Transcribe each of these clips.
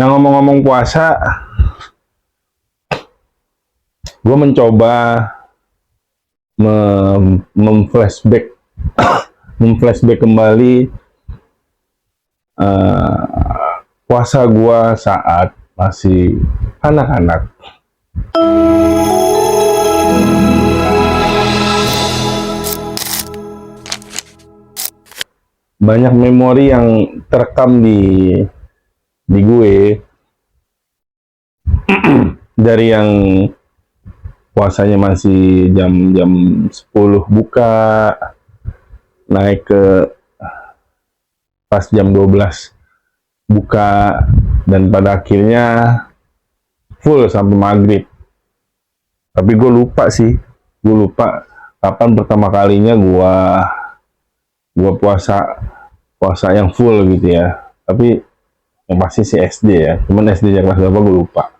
Nah, ngomong-ngomong puasa, gue mencoba memflashback memflashback kembali puasa gue saat masih anak-anak. Banyak memori yang terekam di gue dari yang puasanya masih jam 10 buka, naik ke pas jam 12 buka, dan pada akhirnya full sampai maghrib. Tapi gue lupa kapan pertama kalinya gue puasa yang full gitu ya. Tapi yang pasti sih SD ya, cuman SD yang kelas berapa gue lupa.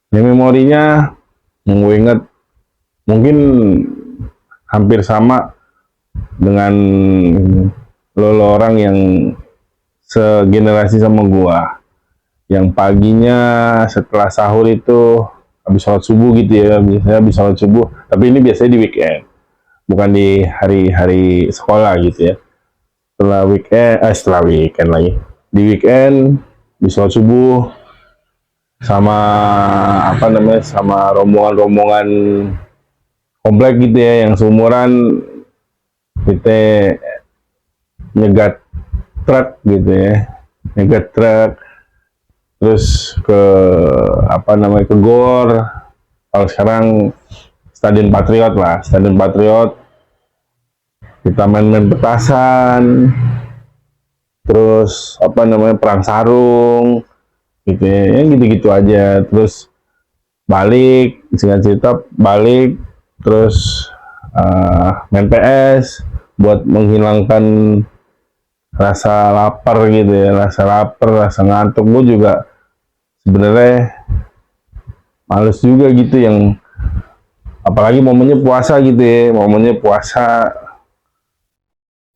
Yang memorinya yang gue ingat mungkin hampir sama dengan lo orang yang segenerasi sama gua, yang paginya setelah sahur itu habis sholat subuh gitu ya, biasanya habis sholat subuh, tapi ini biasanya di weekend, bukan di hari-hari sekolah gitu ya. Setelah weekend lagi, di weekend habis sholat subuh sama sama rombongan komplek gitu ya, yang seumuran, kita nyegat truk gitu ya, terus ke ke GOR. Kalau sekarang Stadion Patriot, kita main petasan, terus perang sarung gitu ya, gitu-gitu aja. Terus balik, singkat cerita balik, terus main PS buat menghilangkan rasa lapar gitu ya, rasa ngantuk. Gue juga sebenarnya males juga gitu, yang apalagi momennya puasa gitu ya,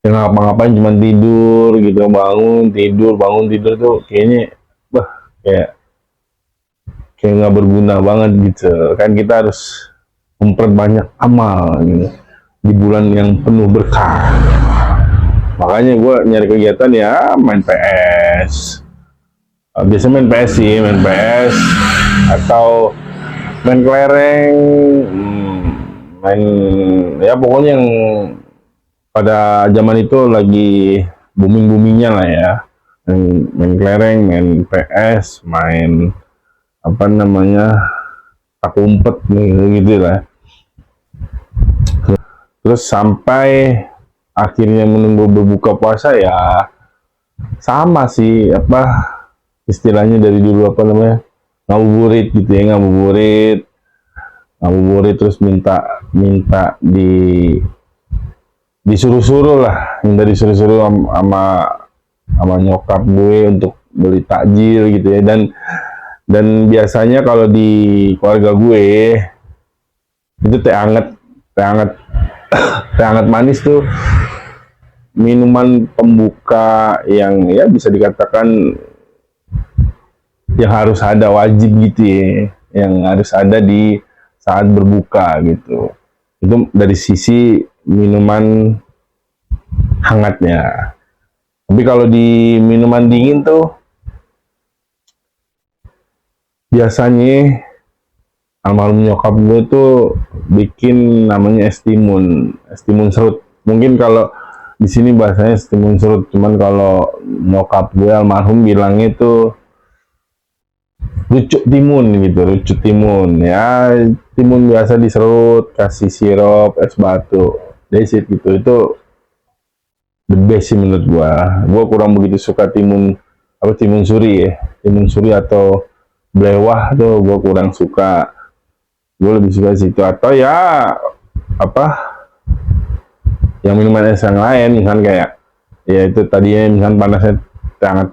yang ngapa-ngapain cuma tidur gitu, bangun tidur tuh kayaknya kayak nggak berguna banget gitu kan. Kita harus memperbanyak amal gitu di bulan yang penuh berkah. Makanya gue nyari kegiatan ya main PS. Biasanya main PS atau main kelereng, ya pokoknya yang pada zaman itu lagi boomingnya lah ya. Main kelereng, main PS, main tak umpet gitu lah. Terus sampai akhirnya menunggu berbuka puasa ya sama sih, istilahnya dari dulu ngabuburit gitu ya, ngabuburit terus minta disuruh-suruh lah, sama nyokap gue untuk beli takjil gitu ya. Dan biasanya kalau di keluarga gue itu teh hangat manis tuh minuman pembuka yang ya bisa dikatakan yang harus ada, wajib gitu ya, yang harus ada di saat berbuka gitu. Itu dari sisi minuman hangatnya. Tapi kalau di minuman dingin tuh biasanya almarhum nyokap gue tuh bikin namanya es timun serut. Mungkin kalau di sini bahasanya es timun serut, cuman kalau nyokap gue almarhum bilangnya tuh rucuk timun ya. Timun biasa diserut, kasih sirup, es batu, desit gitu. Itu the best sih menurut gua kurang begitu suka timun suri atau blewah tuh gua kurang suka. Gue lebih suka situ, atau ya yang minuman es yang lain, misalkan kayak ya itu tadinya misalkan panasnya hangat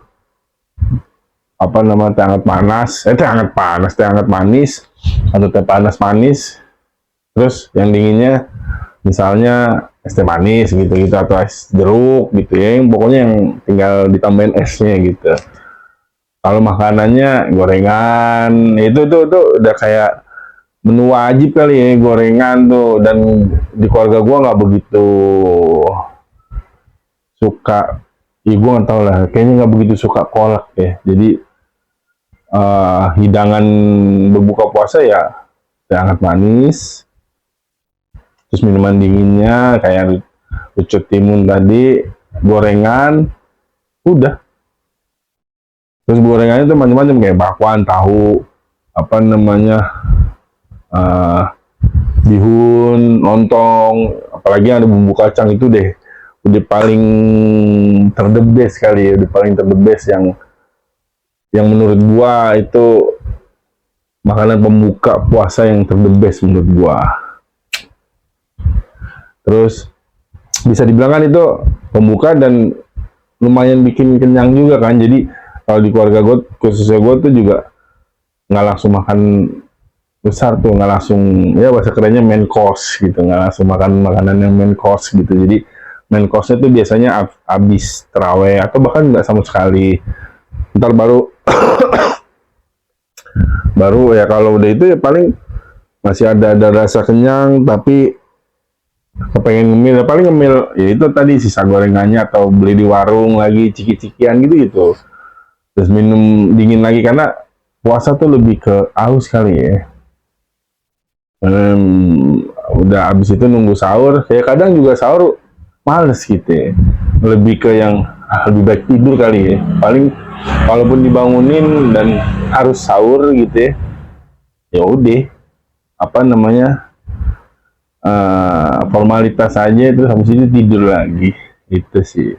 hangat manis, atau teh panas manis. Terus yang dinginnya misalnya es teh manis gitu atau es jeruk gitu ya, yang pokoknya yang tinggal ditambahin esnya gitu. Kalau makanannya gorengan, itu udah kayak menu wajib kali ya, gorengan tuh. Dan di keluarga gua nggak begitu suka, ya gua nggak tahu lah, kayaknya nggak begitu suka kolak ya. Jadi hidangan berbuka puasa ya teh hangat manis, terus minuman dinginnya kayak rucut timun tadi, gorengan, udah. Terus gorengannya tuh macam-macam kayak bakwan, tahu, apa namanya, eh, bihun, lontong, apalagi yang ada bumbu kacang itu deh, udah paling terdebes kali ya, udah paling terdebes yang menurut gua itu makanan pembuka puasa yang terdebes menurut gua. Terus bisa dibilang kan itu pembuka dan lumayan bikin kenyang juga kan. Jadi kalau di keluarga gue, khususnya gue tuh juga nggak langsung makan besar tuh, nggak langsung, ya bahasa kerennya main course gitu, nggak langsung makan makanan yang main course gitu. Jadi main course-nya tuh biasanya habis terawih atau bahkan nggak sama sekali. Ntar baru baru ya kalau udah itu ya paling masih ada rasa kenyang tapi kepengen ngemil, ya paling ngemil ya itu tadi sisa gorengannya atau beli di warung lagi ciki-cikian gitu gitu, terus minum dingin lagi karena puasa tuh lebih ke aus kali ya. Udah abis itu nunggu sahur, kayak kadang juga sahur males gitu ya, lebih ke yang lebih baik tidur kali ya. Paling walaupun dibangunin dan harus sahur gitu ya, ya udah apa namanya, formalitas aja, terus habis itu tidur lagi, itu sih.